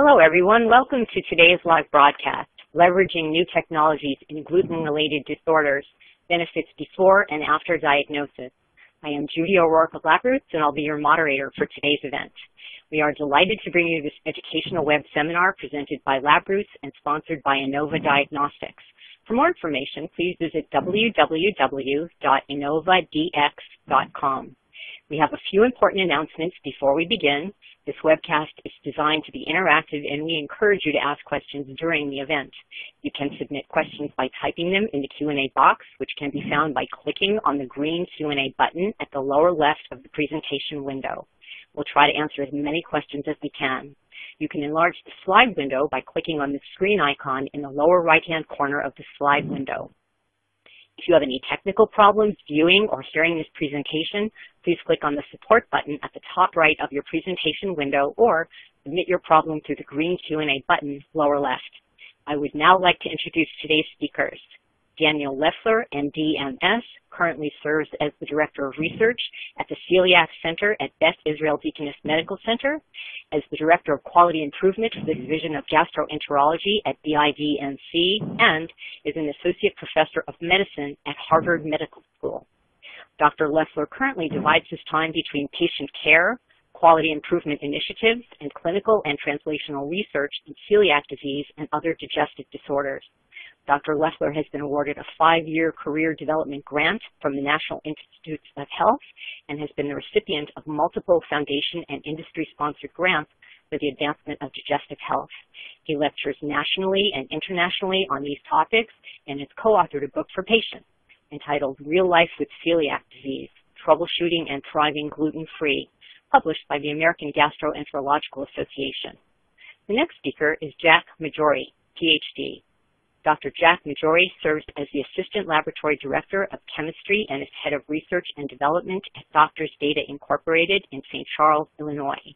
Hello, everyone. Welcome to today's live broadcast, Leveraging New Technologies in Gluten-Related Disorders, Benefits Before and After Diagnosis. I am Judy O'Rourke of LabRoots, and I'll be your moderator for today's event. We are delighted to bring you this educational web seminar presented by LabRoots and sponsored by INOVA Diagnostics. For more information, please visit www.inovadx.com. We have a few important announcements before we begin. This webcast is designed to be interactive, and we encourage you to ask questions during the event. You can submit questions by typing them in the Q&A box, which can be found by clicking on the green Q&A button at the lower left of the presentation window. We'll try to answer as many questions as we can. You can enlarge the slide window by clicking on the screen icon in the lower right-hand corner of the slide window. If you have any technical problems viewing or hearing this presentation, please click on the support button at the top right of your presentation window or submit your problem through the green Q&A button lower left. I would now like to introduce today's speakers. Daniel Leffler, MD, MS, currently serves as the Director of Research at the Celiac Center at Beth Israel Deaconess Medical Center, as the Director of Quality Improvement for the Division of Gastroenterology at BIDNC, and is an Associate Professor of Medicine at Harvard Medical School. Dr. Leffler currently divides his time between patient care, quality improvement initiatives, and clinical and translational research in celiac disease and other digestive disorders. Dr. Leffler has been awarded a 5-year career development grant from the National Institutes of Health and has been the recipient of multiple foundation and industry-sponsored grants for the advancement of digestive health. He lectures nationally and internationally on these topics and has co-authored a book for patients entitled Real Life with Celiac Disease, Troubleshooting and Thriving Gluten-Free, published by the American Gastroenterological Association. The next speaker is Jack Maggiore, PhD. Dr. Jack Maggiore serves as the Assistant Laboratory Director of Chemistry and is Head of Research and Development at Doctors Data Incorporated in St. Charles, Illinois.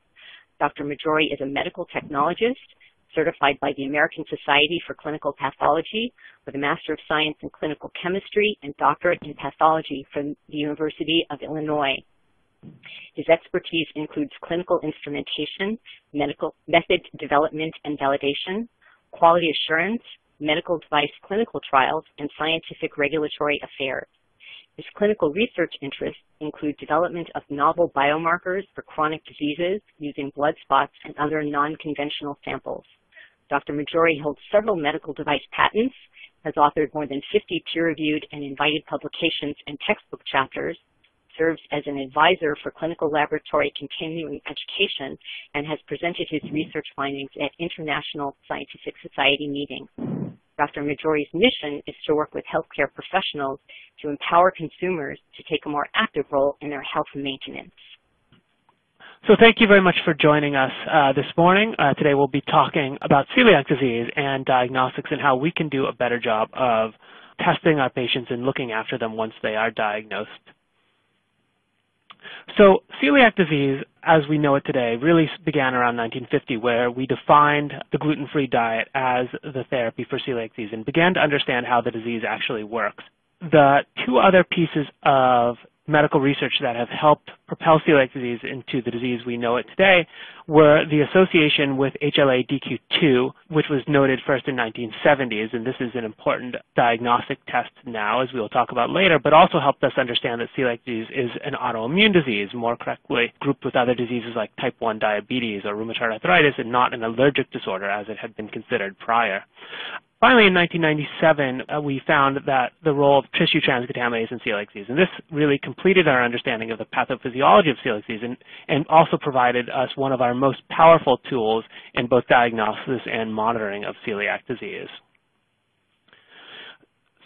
Dr. Maggiore is a medical technologist certified by the American Society for Clinical Pathology with a Master of Science in Clinical Chemistry and Doctorate in Pathology from the University of Illinois. His expertise includes clinical instrumentation, medical method development and validation, quality assurance, medical device clinical trials, and scientific regulatory affairs. His clinical research interests include development of novel biomarkers for chronic diseases using blood spots and other non-conventional samples. Dr. Maggiore holds several medical device patents, has authored more than 50 peer-reviewed and invited publications and textbook chapters, serves as an advisor for clinical laboratory continuing education, and has presented his research findings at international scientific society meetings. Dr. Maggiore's mission is to work with healthcare professionals to empower consumers to take a more active role in their health maintenance. So thank you very much for joining us this morning. Today we'll be talking about celiac disease and diagnostics and how we can do a better job of testing our patients and looking after them once they are diagnosed. So celiac disease, as we know it today, really began around 1950, where we defined the gluten-free diet as the therapy for celiac disease and began to understand how the disease actually works. The two other pieces of medical research that have helped propel celiac disease into the disease we know it today were the association with HLA-DQ2, which was noted first in 1970s, and this is an important diagnostic test now, as we will talk about later, but also helped us understand that celiac disease is an autoimmune disease, more correctly grouped with other diseases like type 1 diabetes or rheumatoid arthritis, and not an allergic disorder as it had been considered prior. Finally, in 1997, we found that the role of tissue transcontaminase in celiac disease, and this really completed our understanding of the pathophysiology of celiac disease and also provided us one of our most powerful tools in both diagnosis and monitoring of celiac disease.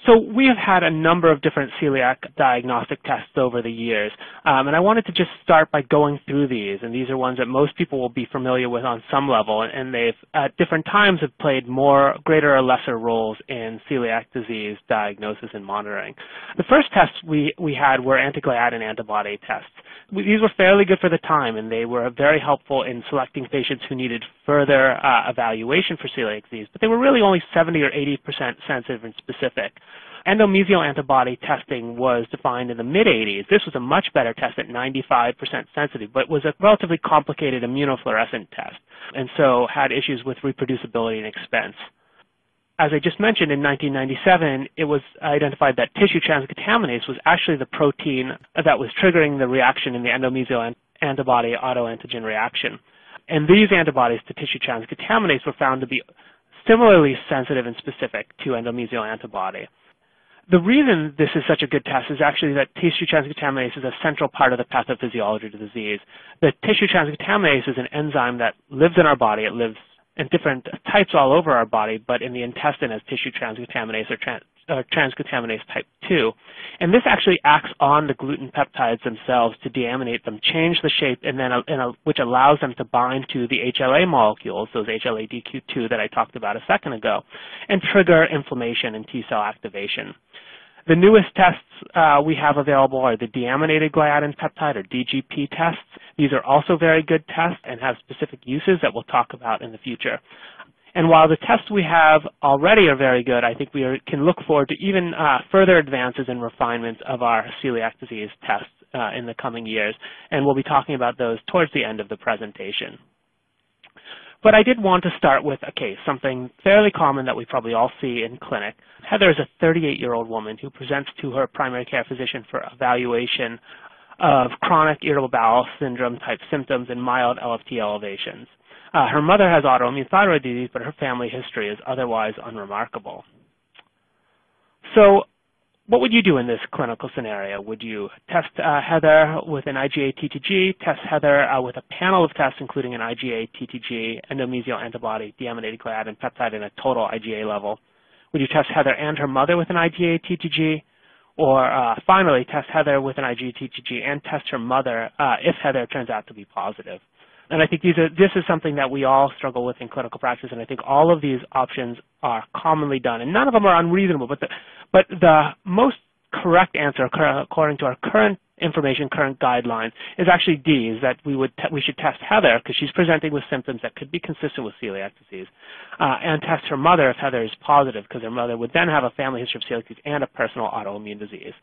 So we have had a number of different celiac diagnostic tests over the years, and I wanted to just start by going through these, and these are ones that most people will be familiar with on some level, and they've at different times have played greater or lesser roles in celiac disease diagnosis and monitoring. The first tests we had were antigliadin antibody tests. These were fairly good for the time, and they were very helpful in selecting patients who needed further evaluation for celiac disease, but they were really only 70 or 80% sensitive and specific. Endomysial antibody testing was defined in the mid-'80s. This was a much better test at 95% sensitive, but was a relatively complicated immunofluorescent test, and so had issues with reproducibility and expense. As I just mentioned, in 1997, it was identified that tissue transcontaminase was actually the protein that was triggering the reaction in the endomysial antibody autoantigen reaction. And these antibodies to tissue transcontaminase were found to be similarly sensitive and specific to endomysial antibody. The reason this is such a good test is actually that tissue transcontaminase is a central part of the pathophysiology of the disease. The tissue transcontaminase is an enzyme that lives in our body. It lives in different types all over our body, but in the intestine as tissue transcontaminase or transcontaminase type 2. And this actually acts on the gluten peptides themselves to deaminate them, change the shape, and then which allows them to bind to the HLA molecules, those HLA-DQ2 that I talked about a second ago, and trigger inflammation and T-cell activation. The newest tests we have available are the deaminated gliadin peptide, or DGP tests. These are also very good tests and have specific uses that we'll talk about in the future. And while the tests we have already are very good, I think we can look forward to even further advances and refinements of our celiac disease tests in the coming years, and we'll be talking about those towards the end of the presentation. But I did want to start with a case, something fairly common that we probably all see in clinic. Heather is a 38-year-old woman who presents to her primary care physician for evaluation of chronic irritable bowel syndrome type symptoms and mild LFT elevations. Her mother has autoimmune thyroid disease, but her family history is otherwise unremarkable. So what would you do in this clinical scenario? Would you test Heather with an IgA-TTG, test Heather with a panel of tests including an IgA-TTG, endomysial antibody, deaminated gliadin peptide, and a total IgA level? Would you test Heather and her mother with an IgA-TTG? Or finally, test Heather with an IgA-TTG and test her mother if Heather turns out to be positive? And I think this is something that we all struggle with in clinical practice, and I think all of these options are commonly done, and none of them are unreasonable, but the most correct answer, according to our current information, current guidelines, is actually D, is that we should test Heather because she's presenting with symptoms that could be consistent with celiac disease, and test her mother if Heather is positive, because her mother would then have a family history of celiac disease and a personal autoimmune disease.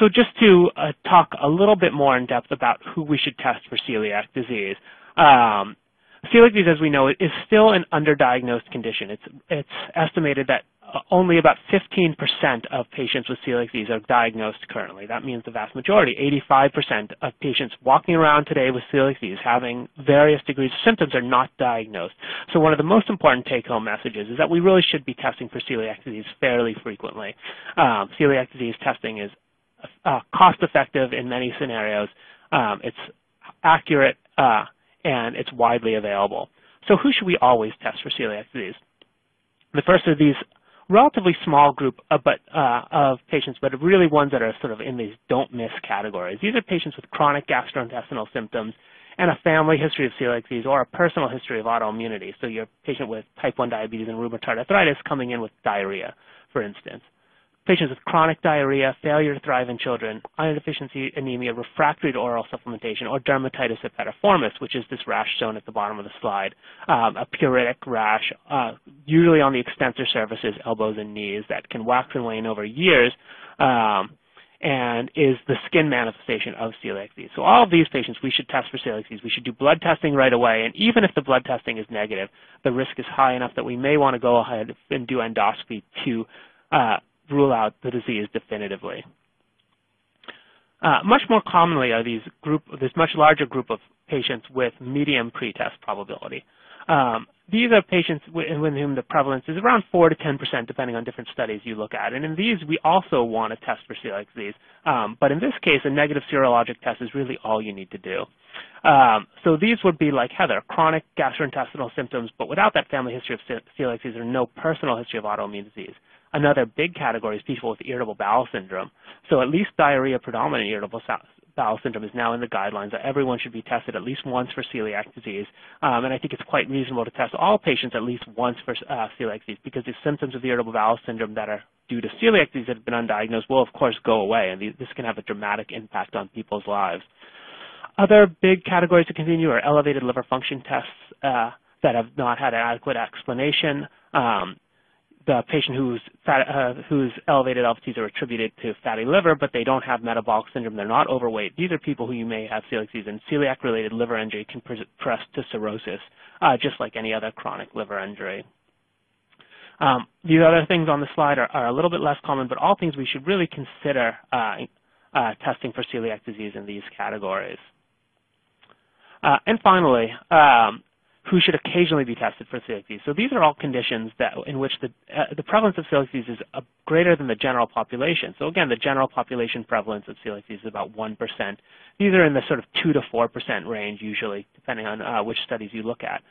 So just to talk a little bit more in depth about who we should test for celiac disease. Celiac disease, as we know, is still an underdiagnosed condition. It's estimated that only about 15% of patients with celiac disease are diagnosed currently. That means the vast majority, 85% of patients walking around today with celiac disease having various degrees of symptoms are not diagnosed. So one of the most important take-home messages is that we really should be testing for celiac disease fairly frequently. Celiac disease testing is cost-effective in many scenarios. It's accurate, and it's widely available. So who should we always test for celiac disease? The first are these relatively small group of patients, but really ones that are sort of in these don't miss categories. These are patients with chronic gastrointestinal symptoms and a family history of celiac disease or a personal history of autoimmunity. So you're a patient with type 1 diabetes and rheumatoid arthritis coming in with diarrhea, for instance. Patients with chronic diarrhea, failure to thrive in children, iron deficiency anemia, refractory to oral supplementation, or dermatitis herpetiformis, which is this rash shown at the bottom of the slide, a pruritic rash, usually on the extensor surfaces, elbows and knees, that can wax and wane over years, and is the skin manifestation of celiac disease. So all of these patients, we should test for celiac disease. We should do blood testing right away, and even if the blood testing is negative, the risk is high enough that we may want to go ahead and do endoscopy to rule out the disease definitively. Much more commonly are this much larger group of patients with medium pretest probability. These are patients with whom the prevalence is around 4 to 10%, depending on different studies you look at. And in these, we also want to test for celiac disease. But in this case, a negative serologic test is really all you need to do. So these would be like Heather, chronic gastrointestinal symptoms, but without that family history of celiac disease or no personal history of autoimmune disease. Another big category is people with irritable bowel syndrome. So at least diarrhea predominant irritable bowel syndrome is now in the guidelines that everyone should be tested at least once for celiac disease. And I think it's quite reasonable to test all patients at least once for celiac disease because the symptoms of the irritable bowel syndrome that are due to celiac disease that have been undiagnosed will, of course, go away, and this can have a dramatic impact on people's lives. Other big categories to continue are elevated liver function tests that have not had an adequate explanation. the patient whose elevated LFTs are attributed to fatty liver, but they don't have metabolic syndrome, they're not overweight. These are people who you may have celiac disease, and celiac-related liver injury can progress to cirrhosis, just like any other chronic liver injury. These other things on the slide are a little bit less common, but all things we should really consider testing for celiac disease in these categories. And finally, who should occasionally be tested for celiac disease. So these are all conditions in which the prevalence of celiac disease is greater than the general population. So again, the general population prevalence of celiac disease is about 1%. These are in the sort of 2 to 4% range usually, depending on which studies you look at.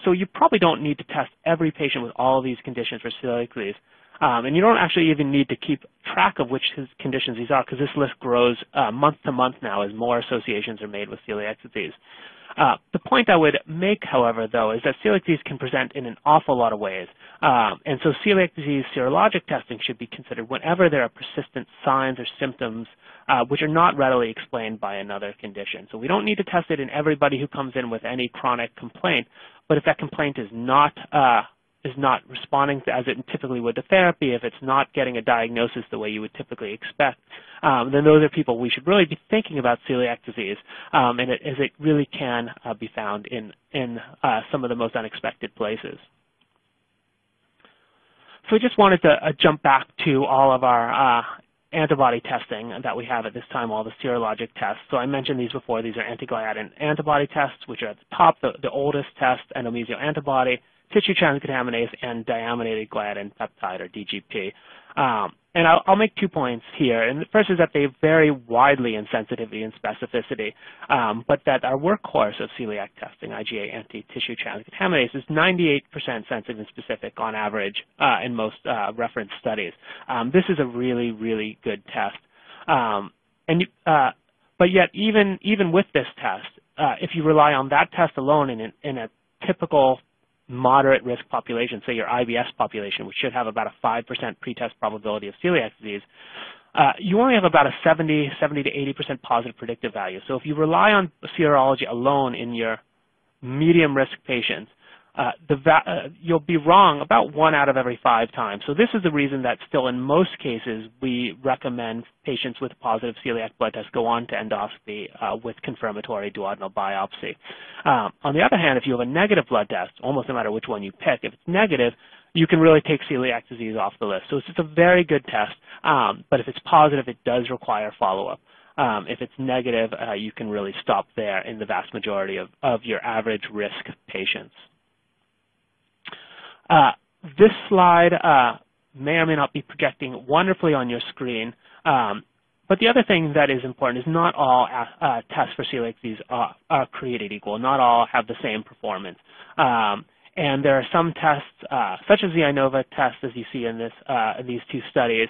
So you probably don't need to test every patient with all of these conditions for celiac disease. And you don't actually even need to keep track of which conditions these are, because this list grows month to month now as more associations are made with celiac disease. The point I would make, however, though, is that celiac disease can present in an awful lot of ways. And so celiac disease serologic testing should be considered whenever there are persistent signs or symptoms which are not readily explained by another condition. So we don't need to test it in everybody who comes in with any chronic complaint, but if that complaint is not responding as it typically would to therapy, if it's not getting a diagnosis the way you would typically expect, then those are people we should really be thinking about celiac disease, as it really can be found in some of the most unexpected places. So I just wanted to jump back to all of our antibody testing that we have at this time, all the serologic tests. So I mentioned these before. These are anti-gliadin antibody tests, which are at the top, the oldest test, endomesio antibody, tissue transcontaminase, and diaminated gliadin peptide, or DGP. And I'll make 2 points here. And the first is that they vary widely in sensitivity and specificity, but that our workhorse of celiac testing, IgA anti-tissue transcontaminase, is 98% sensitive and specific on average in most reference studies. This is a really, really good test. But yet, even with this test, if you rely on that test alone in a typical moderate risk population, say your IBS population, which should have about a 5% pretest probability of celiac disease, you only have about a 70 to 80% positive predictive value. So if you rely on serology alone in your medium risk patients, you'll be wrong about 1 out of every 5 times. So this is the reason that still in most cases we recommend patients with positive celiac blood tests go on to endoscopy with confirmatory duodenal biopsy. On the other hand, if you have a negative blood test, almost no matter which one you pick, if it's negative, you can really take celiac disease off the list. So it's just a very good test, but if it's positive, it does require follow-up. If it's negative, you can really stop there in the vast majority of your average risk patients. This slide may or may not be projecting wonderfully on your screen, but the other thing that is important is not all tests for celiac disease are created equal. Not all have the same performance. And there are some tests, such as the INOVA test, as you see in these 2 studies,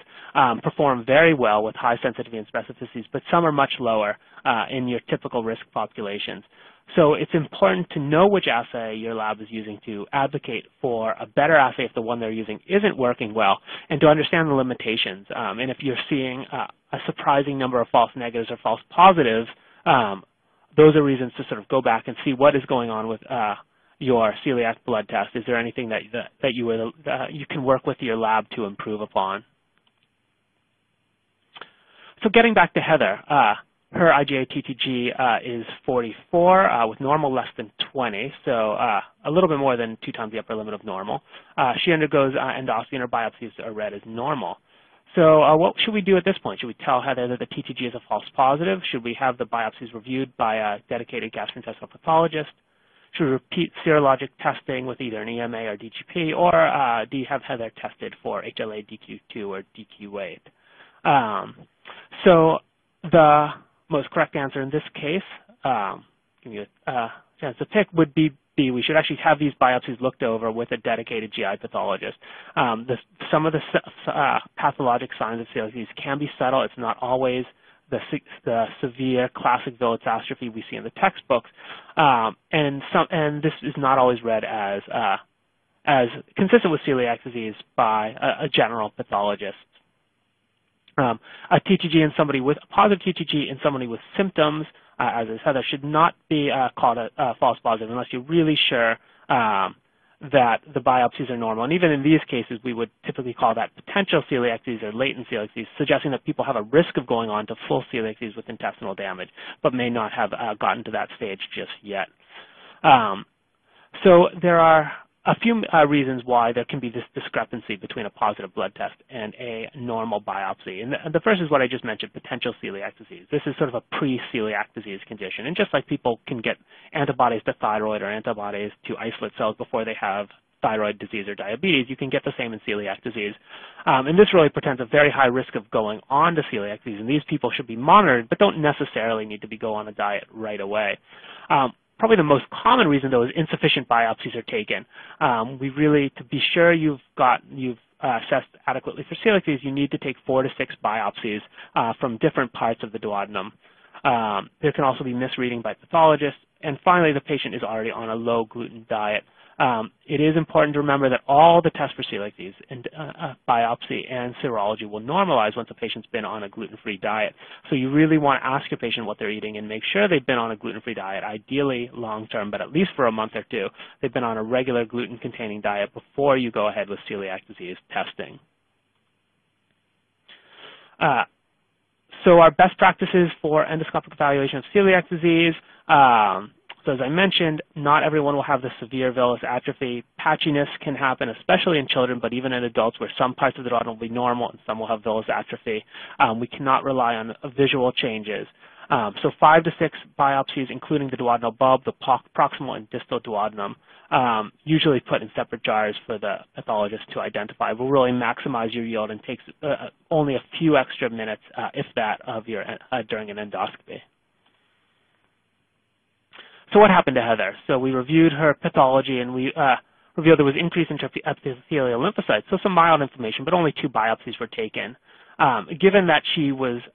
perform very well with high sensitivity and specificities, but some are much lower in your typical risk populations. So it's important to know which assay your lab is using to advocate for a better assay if the one they're using isn't working well, and to understand the limitations. And if you're seeing a surprising number of false negatives or false positives, those are reasons to sort of go back and see what is going on with your celiac blood test. Is there anything that you can work with your lab to improve upon? So getting back to Heather, her IgA TTG is 44 with normal less than 20, so a little bit more than 2 times the upper limit of normal. She undergoes endoscopy and her biopsies are read as normal. So what should we do at this point? Should we tell Heather that the TTG is a false positive? Should we have the biopsies reviewed by a dedicated gastrointestinal pathologist? Should we repeat serologic testing with either an EMA or DGP, or do you have Heather tested for HLA DQ2 or DQ8? So the most correct answer in this case, give you a chance to pick, would be B. We should actually have these biopsies looked over with a dedicated GI pathologist. Some of the pathologic signs of celiac disease can be subtle. It's not always the severe classic villus atrophy we see in the textbooks, and this is not always read as consistent with celiac disease by a general pathologist. A TTG in somebody with a positive TTG in somebody with symptoms, as is Heather, should not be called a false positive unless you're really sure that the biopsies are normal. And even in these cases, we would typically call that potential celiac disease or latent celiac disease, suggesting that people have a risk of going on to full celiac disease with intestinal damage, but may not have gotten to that stage just yet. So there are a few reasons why there can be this discrepancy between a positive blood test and a normal biopsy. And the first is what I just mentioned, potential celiac disease. This is sort of a pre-celiac disease condition. And just like people can get antibodies to thyroid or antibodies to isolate cells before they have thyroid disease or diabetes, you can get the same in celiac disease. And this really portends a very high risk of going on to celiac disease. And these people should be monitored, but don't necessarily need to go on a diet right away. Probably the most common reason, though, is insufficient biopsies are taken. To be sure you've assessed adequately for celiac disease, you need to take 4 to 6 biopsies from different parts of the duodenum. There can also be misreading by pathologists. And finally, the patient is already on a low-gluten diet. It is important to remember that all the tests for celiac disease and biopsy and serology will normalize once a patient's been on a gluten-free diet. So you really want to ask your patient what they're eating and make sure they've been on a gluten-free diet, ideally long-term, but at least for a month or 2. They've been on a regular gluten-containing diet before you go ahead with celiac disease testing. So our best practices for endoscopic evaluation of celiac disease, so as I mentioned, not everyone will have the severe villus atrophy. Patchiness can happen, especially in children, but even in adults where some parts of the duodenum will be normal and some will have villus atrophy. We cannot rely on visual changes. So 5 to 6 biopsies, including the duodenal bulb, the proximal and distal duodenum, usually put in separate jars for the pathologist to identify, will really maximize your yield and takes only a few extra minutes, if that, of your during an endoscopy. So what happened to Heather? So we reviewed her pathology and we revealed there was increase in epithelial lymphocytes, so some mild inflammation, but only 2 biopsies were taken. Given that she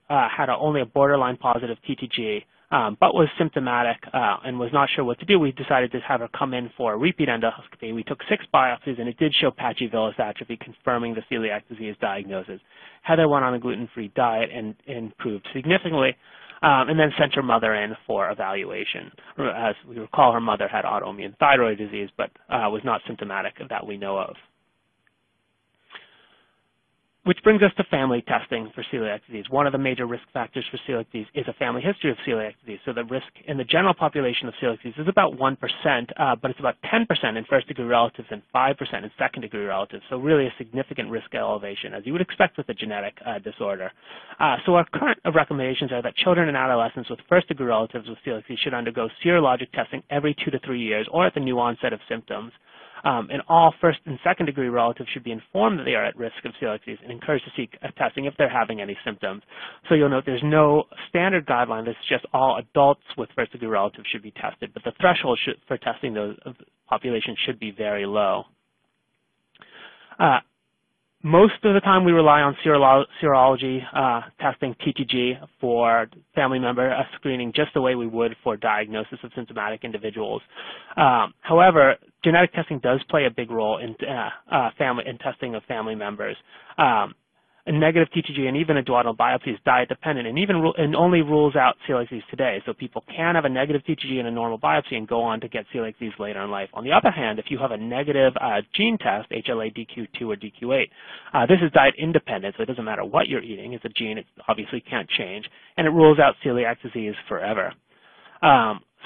had only a borderline positive TTG, but was symptomatic and was not sure what to do, we decided to have her come in for a repeat endoscopy. We took 6 biopsies, and it did show patchy villus atrophy, confirming the celiac disease diagnosis. Heather went on a gluten-free diet and improved significantly, and then sent her mother in for evaluation. As we recall, her mother had autoimmune thyroid disease, but was not symptomatic that we know of. Which brings us to family testing for celiac disease. One of the major risk factors for celiac disease is a family history of celiac disease. So the risk in the general population of celiac disease is about 1%, but it's about 10% in first-degree relatives and 5% in second-degree relatives. So really a significant risk elevation, as you would expect with a genetic disorder. So our current recommendations are that children and adolescents with first-degree relatives with celiac disease should undergo serologic testing every 2 to 3 years or at the new onset of symptoms. And all first and second degree relatives should be informed that they are at risk of celiac disease and encouraged to seek testing if they're having any symptoms. So you'll note there's no standard guideline. This is just all adults with first degree relatives should be tested, but the threshold for testing those populations should be very low. Most of the time we rely on serology testing TTG for family member screening just the way we would for diagnosis of symptomatic individuals. However, genetic testing does play a big role in testing of family members. A negative TTG and even a duodenal biopsy is diet dependent and only rules out celiac disease today. So people can have a negative TTG and a normal biopsy and go on to get celiac disease later in life. On the other hand, if you have a negative gene test, HLA-DQ2 or DQ8, this is diet independent, so it doesn't matter what you're eating. It's a gene, it obviously can't change, and it rules out celiac disease forever.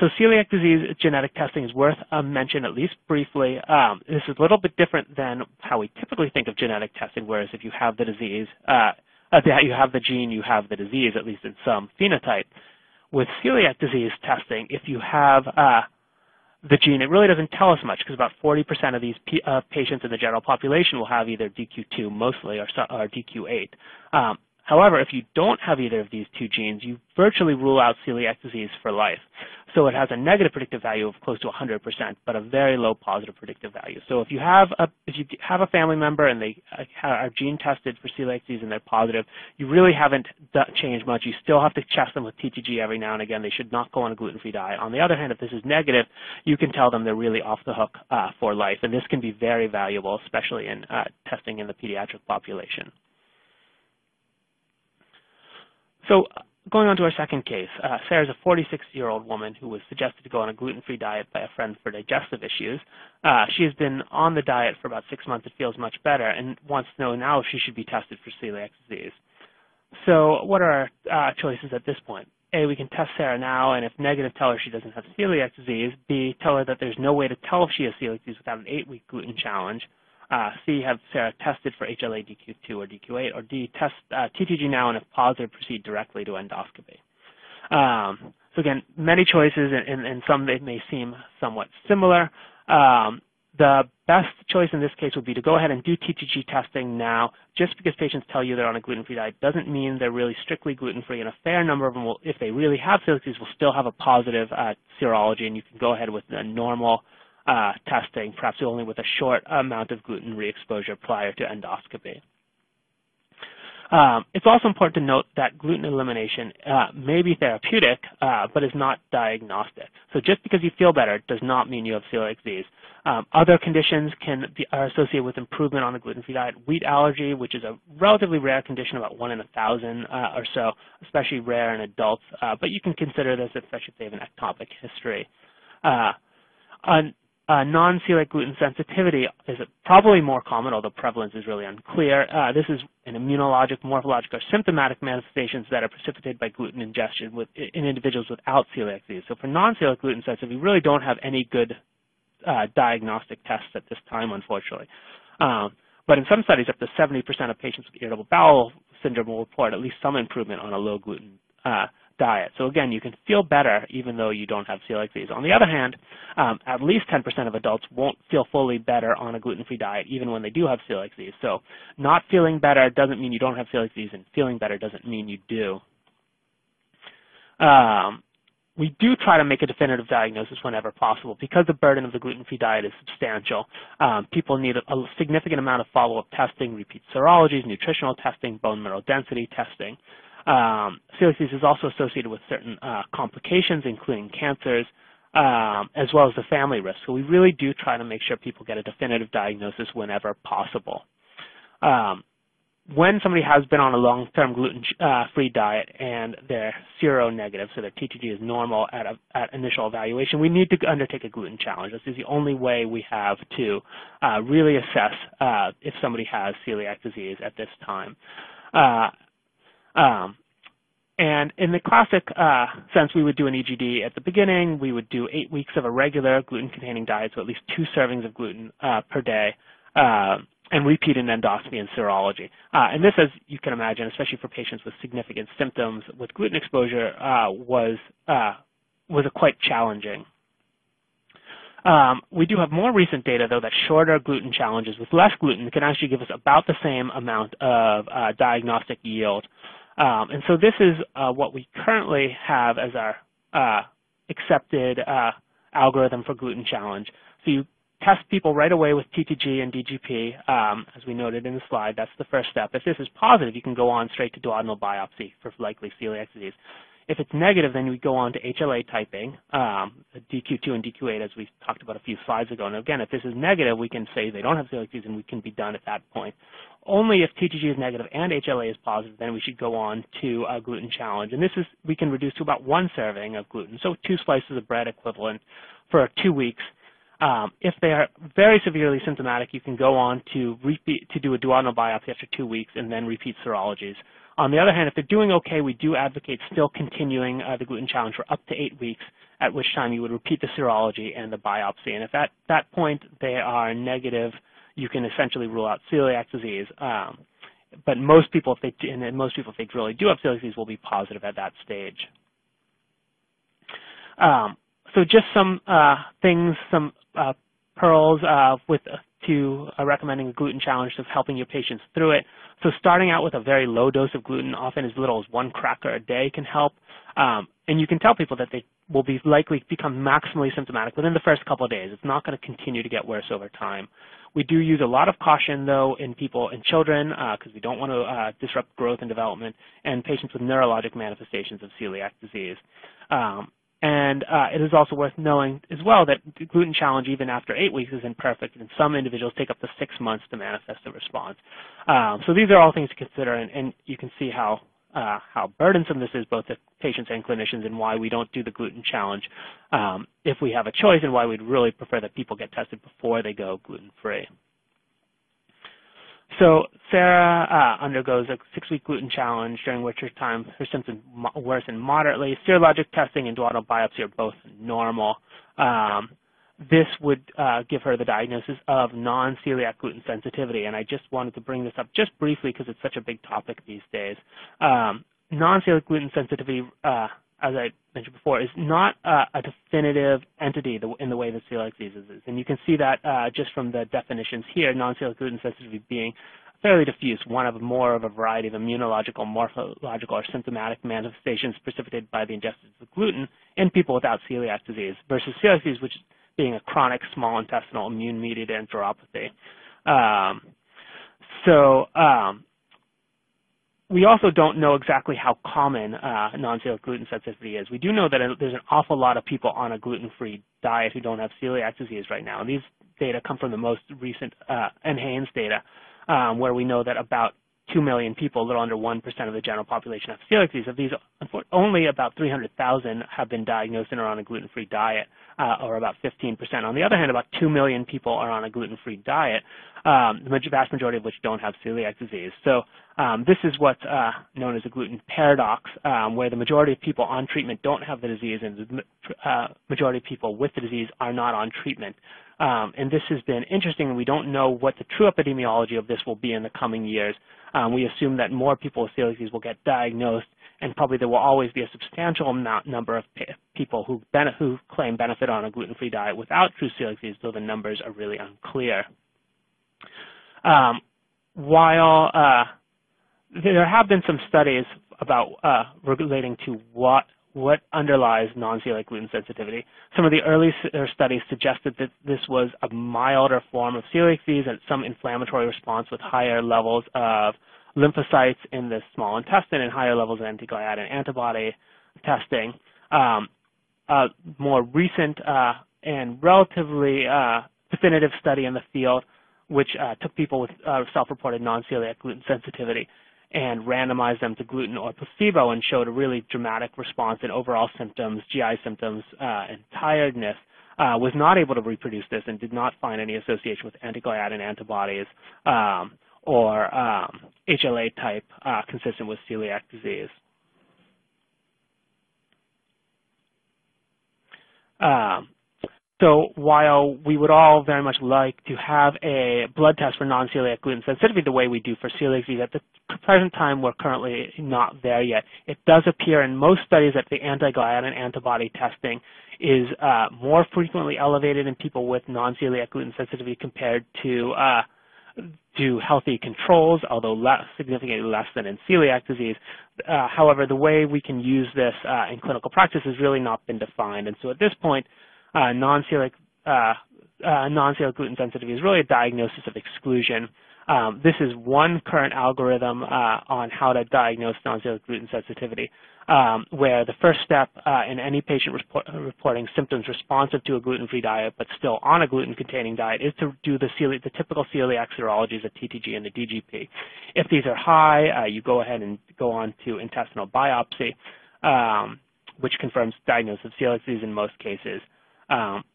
So celiac disease genetic testing is worth a mention, at least briefly. This is a little bit different than how we typically think of genetic testing, whereas if you have the disease, you have the gene, you have the disease, at least in some phenotype. With celiac disease testing, if you have the gene, it really doesn't tell us much because about 40% of these patients in the general population will have either DQ2 mostly or DQ8. However, if you don't have either of these 2 genes, you virtually rule out celiac disease for life. So it has a negative predictive value of close to 100%, but a very low positive predictive value. So if you have a family member and they are gene tested for celiac disease and they're positive, you really haven't changed much. You still have to test them with TTG every now and again. They should not go on a gluten-free diet. On the other hand, if this is negative, you can tell them they're really off the hook for life, and this can be very valuable, especially in testing in the pediatric population. So going on to our second case, Sarah's a 46-year-old woman who was suggested to go on a gluten-free diet by a friend for digestive issues. She has been on the diet for about 6 months and feels much better and wants to know now if she should be tested for celiac disease. So what are our choices at this point? A, we can test Sarah now, and if negative, tell her she doesn't have celiac disease. B, tell her that there's no way to tell if she has celiac disease without an 8-week gluten challenge. C, have Sarah tested for HLA DQ2 or DQ8, or D, test TTG now, and if positive, proceed directly to endoscopy. So again, many choices, and some they may seem somewhat similar. The best choice in this case would be to go ahead and do TTG testing now. Just because patients tell you they're on a gluten-free diet doesn't mean they're really strictly gluten-free, and a fair number of them will, if they really have celiac disease, will still have a positive serology, and you can go ahead with the normal testing, perhaps only with a short amount of gluten re-exposure prior to endoscopy. It's also important to note that gluten elimination may be therapeutic, but is not diagnostic. So just because you feel better does not mean you have celiac disease. Other conditions are associated with improvement on the gluten-free diet. Wheat allergy, which is a relatively rare condition, about 1 in 1,000 or so, especially rare in adults, but you can consider this especially if they have an ectopic history. Non-celiac gluten sensitivity is probably more common, although prevalence is really unclear. This is an immunologic, morphologic, or symptomatic manifestations that are precipitated by gluten ingestion in individuals without celiac disease. So for non-celiac gluten sensitive, we really don't have any good diagnostic tests at this time, unfortunately. But in some studies, up to 70% of patients with irritable bowel syndrome will report at least some improvement on a low gluten diet. So again, you can feel better even though you don't have celiac disease. On the other hand, at least 10% of adults won't feel fully better on a gluten-free diet even when they do have celiac disease. So not feeling better doesn't mean you don't have celiac disease, and feeling better doesn't mean you do. We do try to make a definitive diagnosis whenever possible because the burden of the gluten-free diet is substantial. People need a significant amount of follow-up testing, repeat serologies, nutritional testing, bone mineral density testing. Celiac disease is also associated with certain complications, including cancers, as well as the family risk. So we really do try to make sure people get a definitive diagnosis whenever possible. When somebody has been on a long-term gluten-free diet and they're seronegative, so their TTG is normal at initial evaluation, we need to undertake a gluten challenge. This is the only way we have to really assess if somebody has celiac disease at this time. And in the classic sense, we would do an EGD at the beginning. We would do 8 weeks of a regular gluten-containing diet, so at least 2 servings of gluten per day, and repeat an endoscopy and serology. And this, as you can imagine, especially for patients with significant symptoms with gluten exposure, was quite challenging. We do have more recent data, though, that shorter gluten challenges with less gluten can actually give us about the same amount of diagnostic yield. And so this is what we currently have as our accepted algorithm for gluten challenge. So you test people right away with TTG and DGP, as we noted in the slide. That's the first step. If this is positive, you can go on straight to duodenal biopsy for likely celiac disease. If it's negative, then we go on to HLA typing, DQ2 and DQ8, as we talked about a few slides ago. And again, if this is negative, we can say they don't have celiac disease, and we can be done at that point. Only if TTG is negative and HLA is positive, then we should go on to a gluten challenge. And this is, we can reduce to about 1 serving of gluten, so 2 slices of bread equivalent for 2 weeks. If they are very severely symptomatic, you can go on to do a duodenal biopsy after 2 weeks and then repeat serologies. On the other hand, if they're doing okay, we do advocate still continuing the gluten challenge for up to 8 weeks, at which time you would repeat the serology and the biopsy. And if at that point they are negative, you can essentially rule out celiac disease. But most people, if they really do have celiac disease, will be positive at that stage. So just some things, some pearls to recommending a gluten challenge of helping your patients through it. So starting out with a very low dose of gluten, often as little as 1 cracker a day, can help. And you can tell people that they will be likely become maximally symptomatic within the first couple of days. It's not going to continue to get worse over time. We do use a lot of caution, though, in children, because we don't want to disrupt growth and development, and patients with neurologic manifestations of celiac disease. And it is also worth knowing as well that the gluten challenge, even after 8 weeks, is imperfect, and some individuals take up to 6 months to manifest a response. So these are all things to consider, and you can see how how burdensome this is both to patients and clinicians, and why we don't do the gluten challenge if we have a choice, and why we'd really prefer that people get tested before they go gluten-free. So Sarah undergoes a 6-week gluten challenge, during which time her symptoms worsen moderately. Serologic testing and duodenal biopsy are both normal. This would give her the diagnosis of non-celiac gluten sensitivity, and I just wanted to bring this up just briefly because it's such a big topic these days. Non-celiac gluten sensitivity, as I mentioned before, is not a definitive entity in the way that celiac disease is, and you can see that just from the definitions here, non-celiac gluten sensitivity being fairly diffuse, one of more of a variety of immunological, morphological, or symptomatic manifestations precipitated by the ingestion of gluten in people without celiac disease, versus celiac disease, which is being a chronic small intestinal immune-mediated enteropathy. We also don't know exactly how common non-celiac gluten sensitivity is. We do know that there's an awful lot of people on a gluten-free diet who don't have celiac disease right now. And these data come from the most recent NHANES data, where we know that about 2 million people, a little under 1% of the general population, have celiac disease. Of these, only about 300,000 have been diagnosed and are on a gluten-free diet, or about 15%. On the other hand, about 2 million people are on a gluten-free diet, the vast majority of which don't have celiac disease. So this is what's known as a gluten paradox, where the majority of people on treatment don't have the disease, and the majority of people with the disease are not on treatment. And this has been interesting, and we don't know what the true epidemiology of this will be in the coming years. We assume that more people with celiac disease will get diagnosed, and probably there will always be a substantial number of people who claim benefit on a gluten-free diet without true celiac disease, though the numbers are really unclear. While there have been some studies about relating to what underlies non-celiac gluten sensitivity, some of the early studies suggested that this was a milder form of celiac disease and some inflammatory response with higher levels of lymphocytes in the small intestine and higher levels of anti-gliadin antibody testing. A more recent and relatively definitive study in the field, which took people with self-reported non-celiac gluten sensitivity and randomized them to gluten or placebo, and showed a really dramatic response in overall symptoms, GI symptoms, and tiredness, was not able to reproduce this and did not find any association with anti-gliadin antibodies or HLA type consistent with celiac disease. So while we would all very much like to have a blood test for non-celiac gluten sensitivity the way we do for celiac disease, at the present time we're currently not there yet. It does appear in most studies that the anti-gliadin antibody testing is more frequently elevated in people with non-celiac gluten sensitivity compared to healthy controls, although significantly less than in celiac disease. However, the way we can use this in clinical practice has really not been defined, and so at this point, non-celiac gluten sensitivity is really a diagnosis of exclusion. This is one current algorithm on how to diagnose non-celiac gluten sensitivity, where the first step in any patient reporting symptoms responsive to a gluten-free diet but still on a gluten-containing diet is to do the typical celiac serologies, the TTG and the DGP. If these are high, you go ahead and go on to intestinal biopsy, which confirms diagnosis of celiac disease in most cases.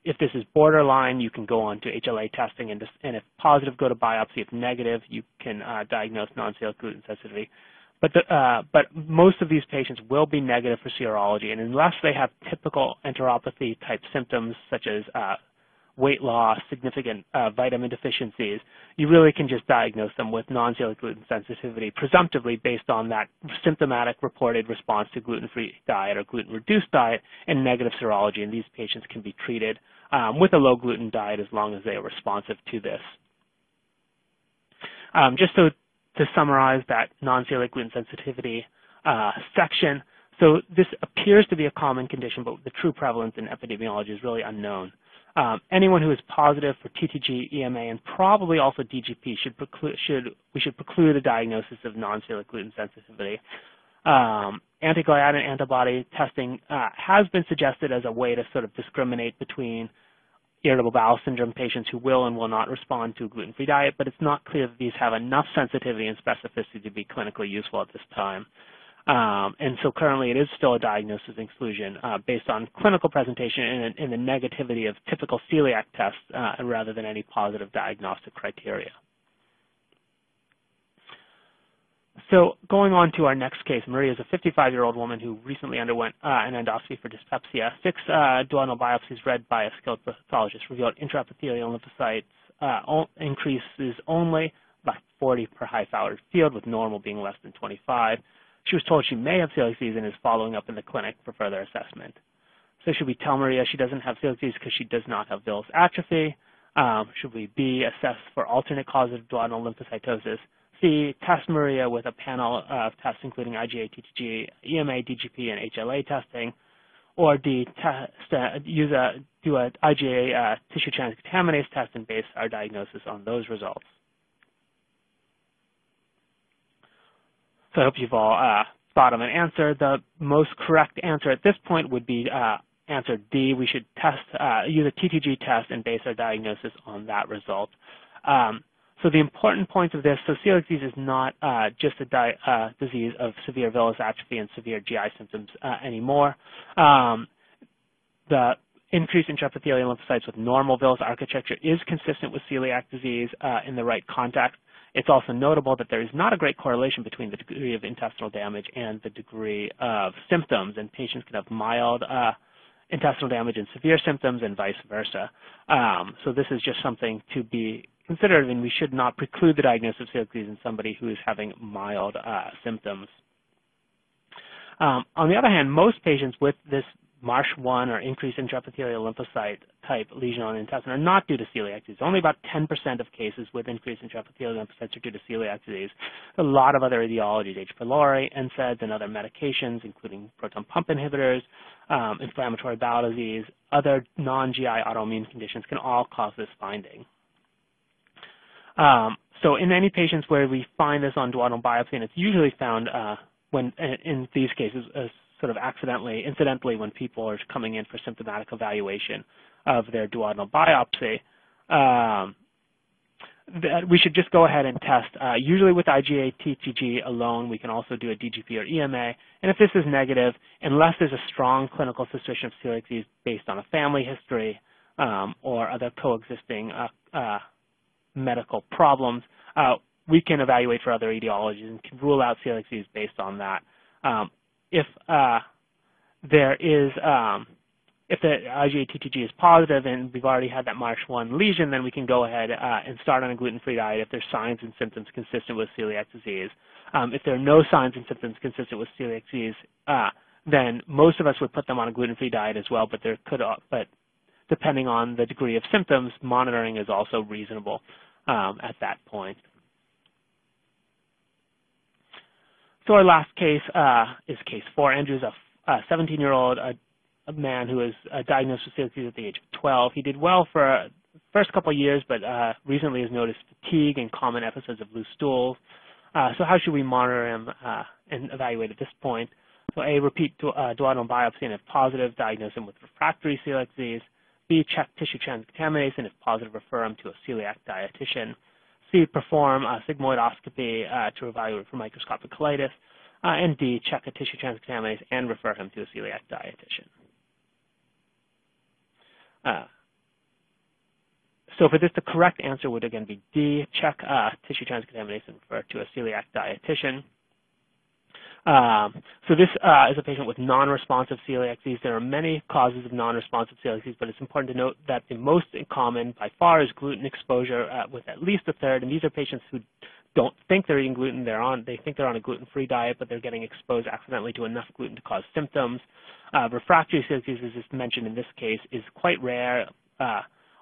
If this is borderline, you can go on to HLA testing, and if positive, go to biopsy. If negative, you can diagnose non-celiac gluten sensitivity. But most of these patients will be negative for serology, and unless they have typical enteropathy type symptoms such as weight loss, significant vitamin deficiencies, you really can just diagnose them with non-celiac gluten sensitivity, presumptively based on that symptomatic reported response to gluten-free diet or gluten-reduced diet and negative serology, and these patients can be treated with a low-gluten diet as long as they are responsive to this. Just to summarize that non-celiac gluten sensitivity section, so this appears to be a common condition, but the true prevalence in epidemiology is really unknown. Anyone who is positive for TTG, EMA, and probably also DGP we should preclude a diagnosis of non-celiac gluten sensitivity. Anti-gliadin antibody testing has been suggested as a way to sort of discriminate between irritable bowel syndrome patients who will and will not respond to a gluten-free diet, but it's not clear that these have enough sensitivity and specificity to be clinically useful at this time. And so currently it is still a diagnosis exclusion based on clinical presentation and the negativity of typical celiac tests rather than any positive diagnostic criteria. So going on to our next case, Maria is a 55-year-old woman who recently underwent an endoscopy for dyspepsia. 6 duodenal biopsies read by a skilled pathologist revealed intraepithelial lymphocytes increases only by 40 per high-powered field, with normal being less than 25. She was told she may have celiac disease and is following up in the clinic for further assessment. So should we tell Maria she doesn't have celiac disease because she does not have villus atrophy? Should we B, assess for alternate causes of duodenal lymphocytosis? C, test Maria with a panel of tests including IgA, TTG, EMA, DGP, and HLA testing? Or D, do a IgA tissue transcontaminase test and base our diagnosis on those results? So I hope you've all thought of an answer. The most correct answer at this point would be answer D. We should use a TTG test and base our diagnosis on that result. So the important points of this, so celiac disease is not just a disease of severe villus atrophy and severe GI symptoms anymore. The increased intraepithelial lymphocytes with normal villus architecture is consistent with celiac disease in the right context. It's also notable that there is not a great correlation between the degree of intestinal damage and the degree of symptoms, and patients can have mild intestinal damage and severe symptoms and vice versa. So this is just something to be considered, and we should not preclude the diagnosis of celiac disease in somebody who is having mild symptoms. On the other hand, most patients with this Marsh 1 or increased intraepithelial lymphocyte type lesion on the intestine are not due to celiac disease. Only about 10% of cases with increased intraepithelial lymphocytes are due to celiac disease. A lot of other etiologies, H. pylori, NSAIDs, and other medications, including proton pump inhibitors, inflammatory bowel disease, other non-GI autoimmune conditions can all cause this finding. So in any patients where we find this on duodenal biopsy, and it's usually found when in these cases sort of incidentally when people are coming in for symptomatic evaluation of their duodenal biopsy, we should just go ahead and test. Usually with IgA TTG alone, we can also do a DGP or EMA. And if this is negative, unless there's a strong clinical suspicion of celiac disease based on a family history or other coexisting medical problems, we can evaluate for other etiologies and can rule out celiac disease based on that. If if the IgA TTG is positive and we've already had that Marsh 1 lesion, then we can go ahead and start on a gluten-free diet if there's signs and symptoms consistent with celiac disease. If there are no signs and symptoms consistent with celiac disease, then most of us would put them on a gluten-free diet as well, but depending on the degree of symptoms, monitoring is also reasonable at that point. So our last case is case 4. Andrew's a 17-year-old man who was diagnosed with celiac disease at the age of 12. He did well for the first couple of years, but recently has noticed fatigue and common episodes of loose stools. So how should we monitor him and evaluate at this point? So A, repeat duodenal biopsy, and if positive, diagnose him with refractory celiac disease. B, check tissue transcontaminase, and if positive, refer him to a celiac dietitian. C, perform a sigmoidoscopy to evaluate for microscopic colitis. And D, check a tissue transcontaminase and refer him to a celiac dietitian. So for this, the correct answer would again be D, check tissue transcontaminase and refer to a celiac dietitian. So this is a patient with non-responsive celiac disease. There are many causes of non-responsive celiac disease, but it's important to note that the most common by far is gluten exposure with at least a third, and these are patients who don't think they're eating gluten. They think they're on a gluten-free diet, but they're getting exposed accidentally to enough gluten to cause symptoms. Refractory celiac disease, as is mentioned in this case, is quite rare.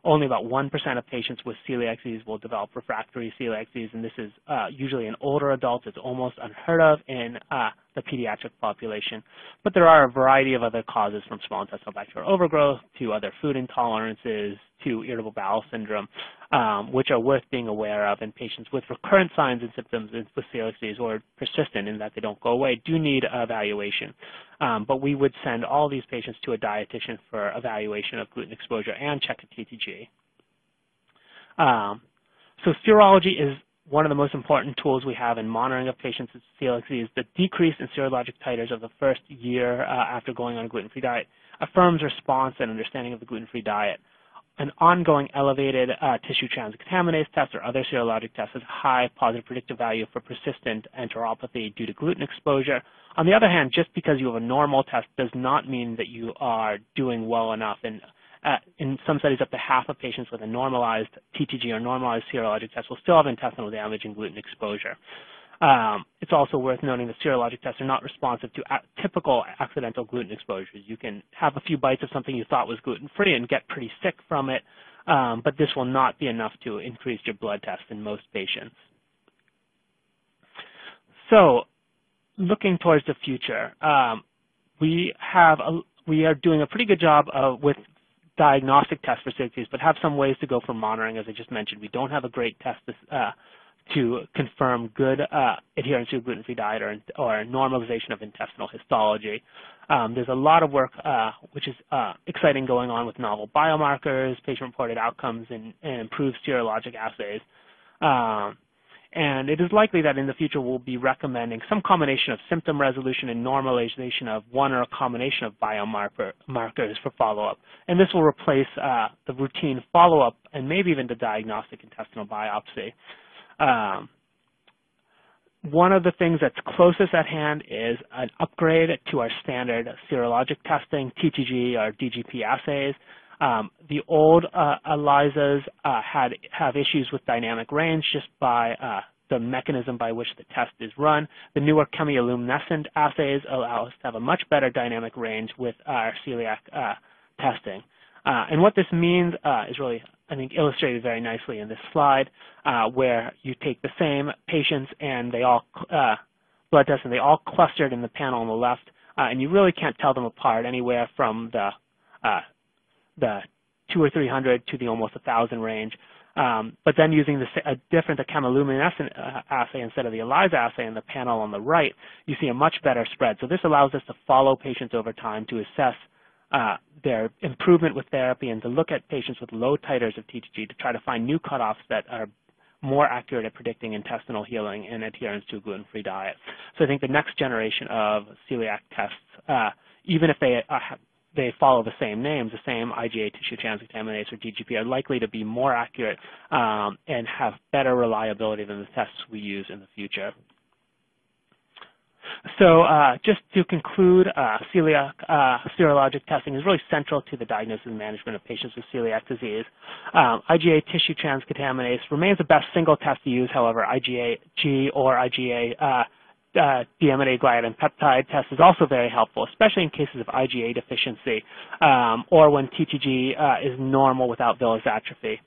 Only about 1% of patients with celiac disease will develop refractory celiac disease, and this is usually in older adults. It's almost unheard of in the pediatric population. But there are a variety of other causes, from small intestinal bacterial overgrowth to other food intolerances to irritable bowel syndrome, which are worth being aware of. And patients with recurrent signs and symptoms with celiac disease, or persistent in that they don't go away, do need evaluation. But we would send all these patients to a dietitian for evaluation of gluten exposure and check a TTG. So serology is one of the most important tools we have in monitoring of patients with celiac disease, the decrease in serologic titers of the first year after going on a gluten-free diet affirms response and understanding of the gluten-free diet. An ongoing elevated tissue transcontaminase test or other serologic test has high positive predictive value for persistent enteropathy due to gluten exposure. On the other hand, just because you have a normal test does not mean that you are doing well enough. And in some studies, up to half of patients with a normalized TTG or normalized serologic test will still have intestinal damage and gluten exposure. It's also worth noting that serologic tests are not responsive to typical accidental gluten exposures. You can have a few bites of something you thought was gluten-free and get pretty sick from it, but this will not be enough to increase your blood test in most patients. So, looking towards the future, we are doing a pretty good job with diagnostic tests for celiac disease, but have some ways to go for monitoring, as I just mentioned. We don't have a great test to confirm good adherence to a gluten-free diet or normalization of intestinal histology. There's a lot of work which is exciting going on with novel biomarkers, patient-reported outcomes, and improved serologic assays. And it is likely that in the future we'll be recommending some combination of symptom resolution and normalization of one or a combination of biomarkers for follow-up. And this will replace the routine follow-up and maybe even the diagnostic intestinal biopsy. One of the things that's closest at hand is an upgrade to our standard serologic testing, TTG or DGP assays. The old ELISAs have issues with dynamic range just by the mechanism by which the test is run. The newer chemiluminescent assays allow us to have a much better dynamic range with our celiac testing. And what this means is really, I think, illustrated very nicely in this slide, where you take the same patients and they all blood tests and they all clustered in the panel on the left, and you really can't tell them apart anywhere from the 200 or 300 to the almost 1,000 range. But then using a chemiluminescent assay instead of the ELISA assay in the panel on the right, you see a much better spread. So this allows us to follow patients over time to assess their improvement with therapy and to look at patients with low titers of TTG to try to find new cutoffs that are more accurate at predicting intestinal healing and adherence to a gluten-free diet. So I think the next generation of celiac tests, even if they follow the same names, the same IgA tissue transcontaminase or DGP, are likely to be more accurate and have better reliability than the tests we use in the future. So just to conclude, celiac serologic testing is really central to the diagnosis and management of patients with celiac disease. IgA tissue transcontaminase remains the best single test to use. However, IgG or IgA deaminated gliadin peptide test is also very helpful, especially in cases of IgA deficiency or when TTG is normal without villus atrophy.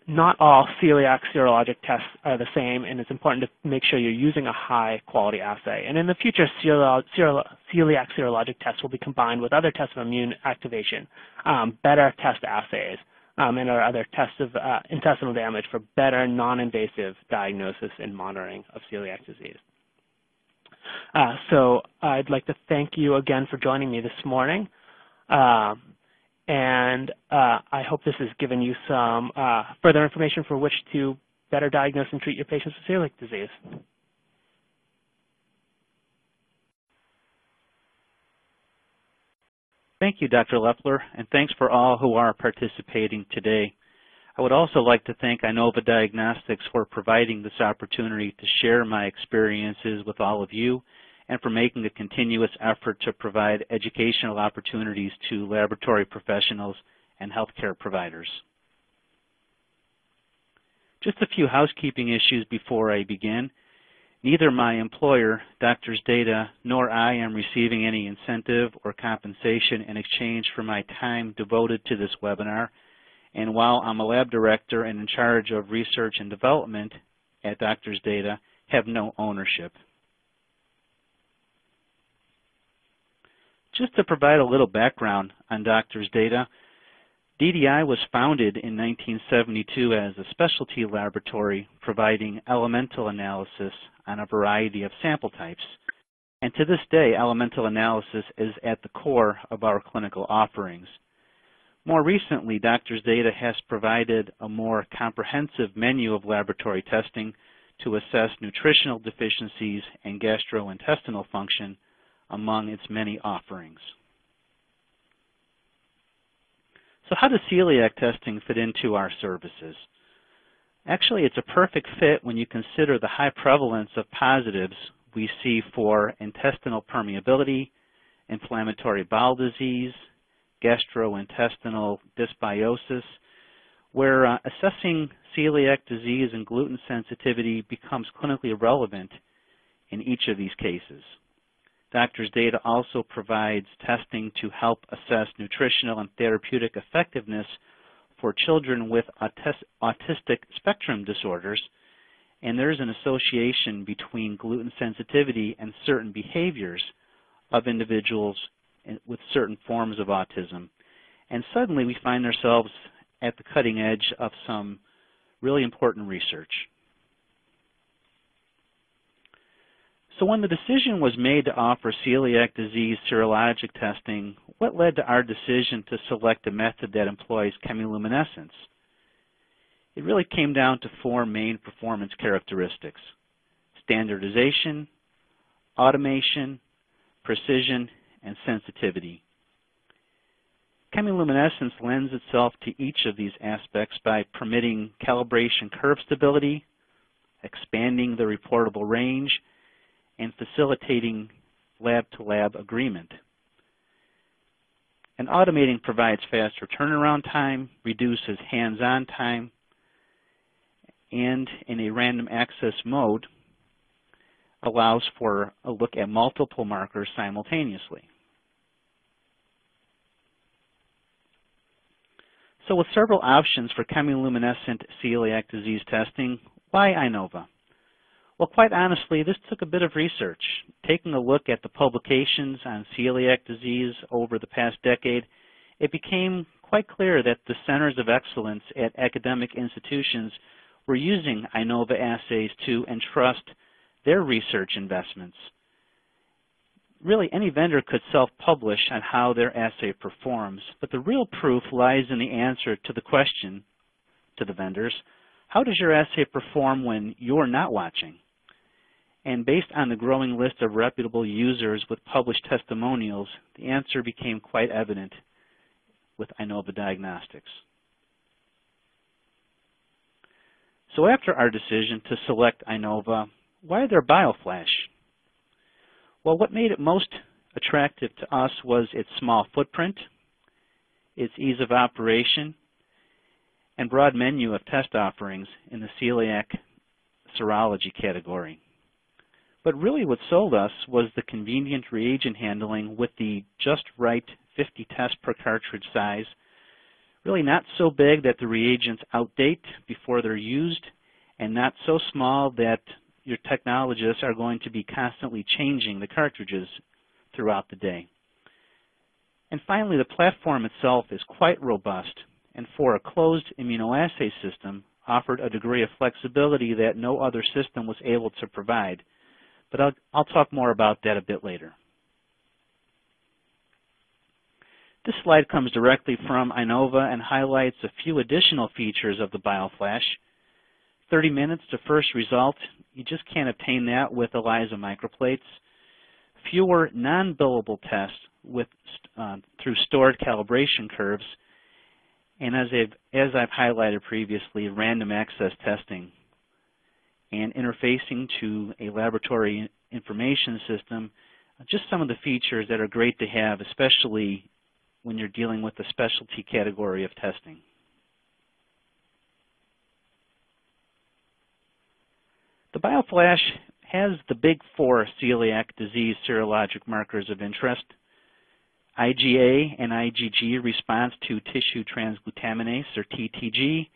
Not all celiac serologic tests are the same, and it's important to make sure you're using a high-quality assay. And in the future, celiac serologic tests will be combined with other tests of immune activation, better test assays, and our other tests of intestinal damage for better non-invasive diagnosis and monitoring of celiac disease. So I'd like to thank you again for joining me this morning. And I hope this has given you some further information for which to better diagnose and treat your patients with celiac disease. Thank you, Dr. Leffler, and thanks for all who are participating today. I would also like to thank INOVA Diagnostics for providing this opportunity to share my experiences with all of you and for making a continuous effort to provide educational opportunities to laboratory professionals and healthcare providers. Just a few housekeeping issues before I begin. Neither my employer, Doctors Data, nor I am receiving any incentive or compensation in exchange for my time devoted to this webinar. And while I'm a lab director and in charge of research and development at Doctors Data, have no ownership. Just to provide a little background on Doctors Data, DDI was founded in 1972 as a specialty laboratory providing elemental analysis on a variety of sample types. And to this day, elemental analysis is at the core of our clinical offerings. More recently, Doctors Data has provided a more comprehensive menu of laboratory testing to assess nutritional deficiencies and gastrointestinal function among its many offerings. So how does celiac testing fit into our services? Actually, it's a perfect fit when you consider the high prevalence of positives we see for intestinal permeability, inflammatory bowel disease, gastrointestinal dysbiosis, where assessing celiac disease and gluten sensitivity becomes clinically relevant in each of these cases. Doctors Data also provides testing to help assess nutritional and therapeutic effectiveness for children with autistic spectrum disorders, and there is an association between gluten sensitivity and certain behaviors of individuals with certain forms of autism. And suddenly we find ourselves at the cutting edge of some really important research. So when the decision was made to offer celiac disease serologic testing, what led to our decision to select a method that employs chemiluminescence? It really came down to four main performance characteristics: standardization, automation, precision, and sensitivity. Chemiluminescence lends itself to each of these aspects by permitting calibration curve stability, expanding the reportable range, and facilitating lab-to-lab agreement. And automating provides faster turnaround time, reduces hands-on time, and in a random access mode allows for a look at multiple markers simultaneously. So with several options for chemiluminescent celiac disease testing, why INOVA? Well, quite honestly, this took a bit of research. Taking a look at the publications on celiac disease over the past decade, it became quite clear that the centers of excellence at academic institutions were using INOVA assays to entrust their research investments. Really, any vendor could self-publish on how their assay performs, but the real proof lies in the answer to the question to the vendors: how does your assay perform when you're not watching? And based on the growing list of reputable users with published testimonials, the answer became quite evident with INOVA Diagnostics. So after our decision to select INOVA, why their BioFlash? Well, what made it most attractive to us was its small footprint, its ease of operation, and broad menu of test offerings in the celiac serology category. But really what sold us was the convenient reagent handling with the just right 50 tests per cartridge size, really not so big that the reagents outdate before they're used, and not so small that your technologists are going to be constantly changing the cartridges throughout the day. And finally, the platform itself is quite robust, and for a closed immunoassay system, offered a degree of flexibility that no other system was able to provide. But I'll talk more about that a bit later. This slide comes directly from INOVA and highlights a few additional features of the BioFlash. 30 minutes to first result. You just can't obtain that with ELISA microplates. Fewer non-billable tests through stored calibration curves. And as I've highlighted previously, random access testing and interfacing to a laboratory information system, just some of the features that are great to have, especially when you're dealing with the specialty category of testing. The BioFlash has the big four celiac disease serologic markers of interest: IgA and IgG response to tissue transglutaminase, or TTG,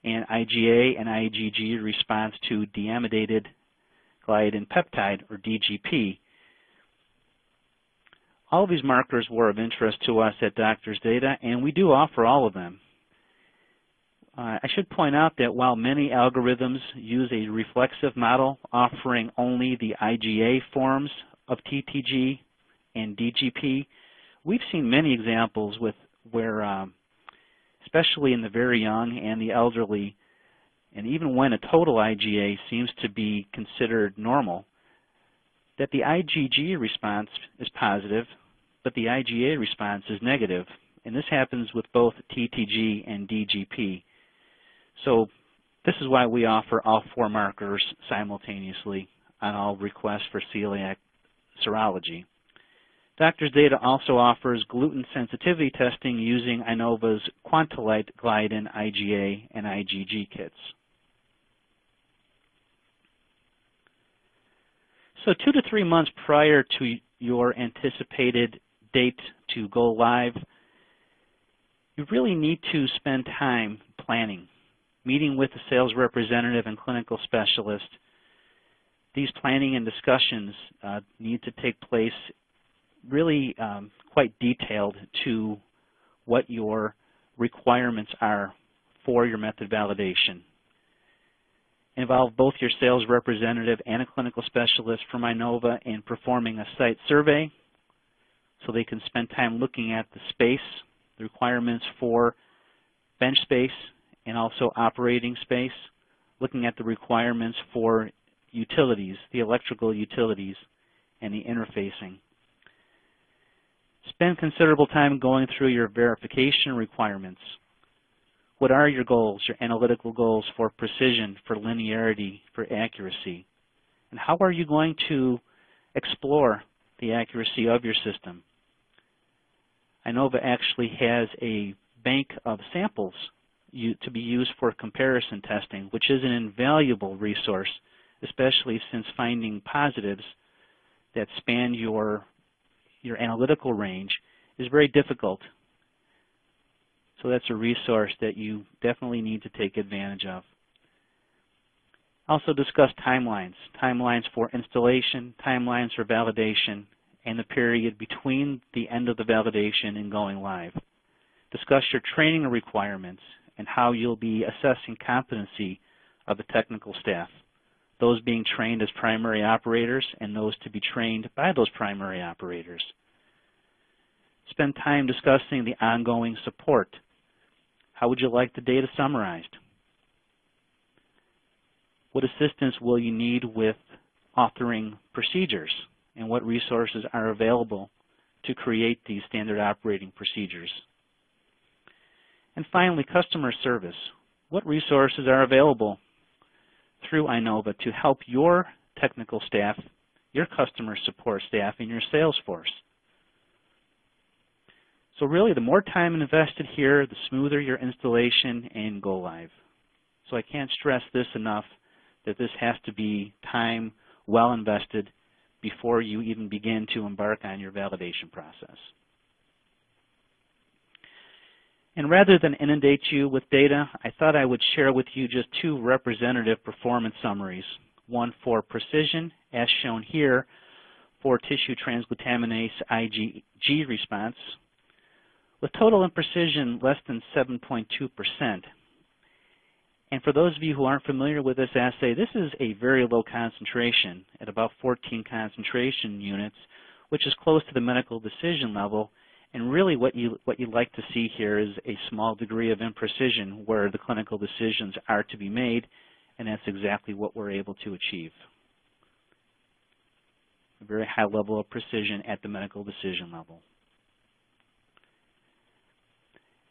and IgA and IgG response to deamidated gliadin peptide, or DGP. All of these markers were of interest to us at Doctors Data, and we do offer all of them. I should point out that while many algorithms use a reflexive model offering only the IgA forms of TTG and DGP, we've seen many examples where especially in the very young and the elderly, and even when a total IgA seems to be considered normal, that the IgG response is positive, but the IgA response is negative. And this happens with both TTG and DGP. So this is why we offer all 4 markers simultaneously on all requests for celiac serology. Doctor's Data also offers gluten sensitivity testing using INOVA's Quantolite Gluten IgA and IgG kits. So 2 to 3 months prior to your anticipated date to go live, you really need to spend time planning, meeting with the sales representative and clinical specialist. These planning and discussions need to take place really quite detailed to what your requirements are for your method validation. Involve both your sales representative and a clinical specialist from INOVA in performing a site survey so they can spend time looking at the space, the requirements for bench space and also operating space, looking at the requirements for utilities, the electrical utilities, and the interfacing. Spend considerable time going through your verification requirements. What are your goals, your analytical goals for precision, for linearity, for accuracy? And how are you going to explore the accuracy of your system? INOVA actually has a bank of samples to be used for comparison testing, which is an invaluable resource, especially since finding positives that span your analytical range is very difficult. So that's a resource that you definitely need to take advantage of. Also discuss timelines for installation, timelines for validation, and the period between the end of the validation and going live. Discuss your training requirements and how you'll be assessing competency of the technical staff, those being trained as primary operators and those to be trained by those primary operators. Spend time discussing the ongoing support. How would you like the data summarized? What assistance will you need with authoring procedures, and what resources are available to create these standard operating procedures? And finally, customer service. What resources are available through INOVA to help your technical staff, your customer support staff, and your sales force? So really, the more time invested here, the smoother your installation and go live. So I can't stress this enough, that this has to be time well invested before you even begin to embark on your validation process. And rather than inundate you with data, I thought I would share with you just 2 representative performance summaries. One for precision, as shown here, for tissue transglutaminase IgG response, with total imprecision less than 7.2%. And for those of you who aren't familiar with this assay, this is a very low concentration at about 14 concentration units, which is close to the medical decision level. And really what you'd like to see here is a small degree of imprecision where the clinical decisions are to be made, and that's exactly what we're able to achieve. A very high level of precision at the medical decision level.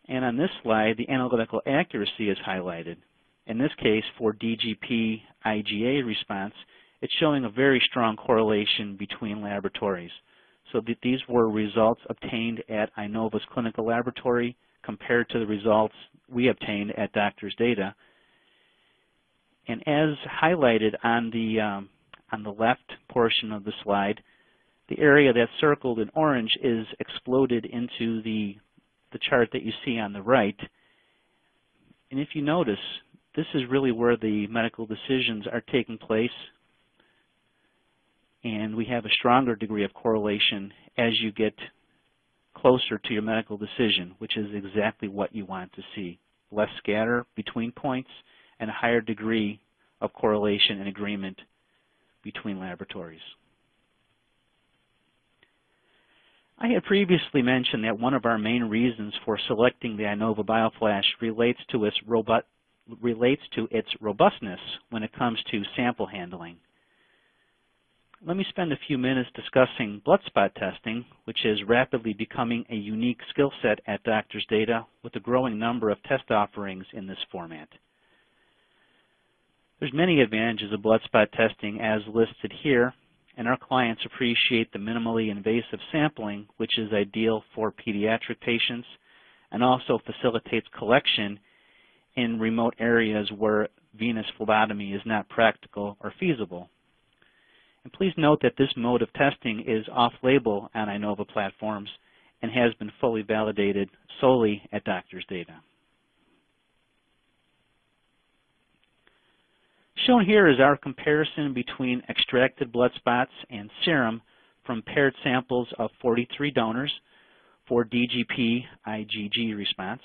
And on this slide, the analytical accuracy is highlighted. In this case, for DGP IgA response, it's showing a very strong correlation between laboratories. So these were results obtained at INOVA's clinical laboratory compared to the results we obtained at Doctor's Data. And as highlighted on the left portion of the slide, the area that's circled in orange is exploded into the chart that you see on the right. And if you notice, this is really where the medical decisions are taking place, and we have a stronger degree of correlation as you get closer to your medical decision, which is exactly what you want to see. Less scatter between points and a higher degree of correlation and agreement between laboratories. I had previously mentioned that one of our main reasons for selecting the INOVA BioFlash relates to its robustness when it comes to sample handling. Let me spend a few minutes discussing blood spot testing, which is rapidly becoming a unique skill set at Doctors Data with a growing number of test offerings in this format. There's many advantages of blood spot testing as listed here, and our clients appreciate the minimally invasive sampling, which is ideal for pediatric patients and also facilitates collection in remote areas where venous phlebotomy is not practical or feasible. And please note that this mode of testing is off-label on INOVA platforms and has been fully validated solely at Doctors Data. Shown here is our comparison between extracted blood spots and serum from paired samples of 43 donors for DGP IgG response.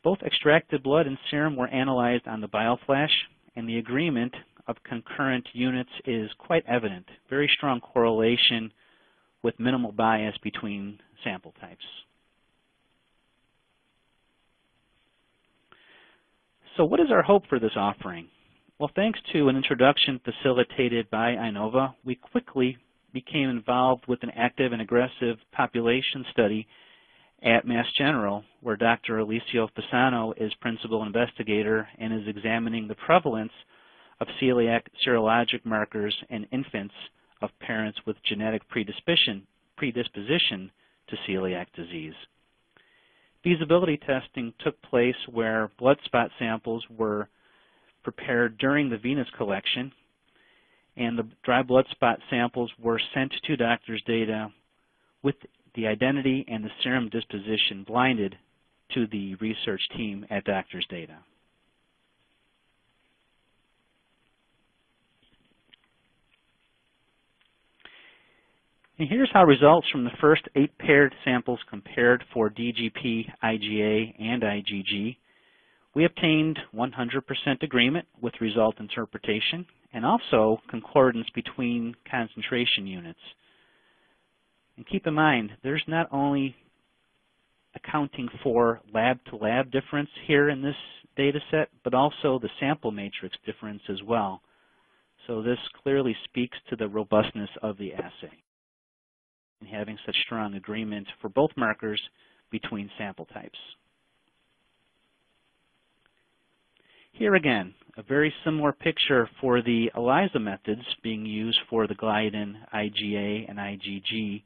Both extracted blood and serum were analyzed on the BioFlash, and the agreement of concurrent units is quite evident. Very strong correlation with minimal bias between sample types. So what is our hope for this offering? Well, thanks to an introduction facilitated by INOVA, we quickly became involved with an active and aggressive population study at Mass General, where Dr. Alicio Fasano is principal investigator and is examining the prevalence of celiac serologic markers in infants of parents with genetic predisposition to celiac disease. Feasibility testing took place where blood spot samples were prepared during the venous collection, and the dry blood spot samples were sent to Doctors Data with the identity and the serum disposition blinded to the research team at Doctors Data. And here's how results from the first 8 paired samples compared for DGP IgA and IgG. We obtained 100% agreement with result interpretation and also concordance between concentration units. And keep in mind, there's not only accounting for lab-to-lab difference here in this data set, but also the sample matrix difference as well. So this clearly speaks to the robustness of the assay and having such strong agreement for both markers between sample types. Here again, a very similar picture for the ELISA methods being used for the gluten, IgA, and IgG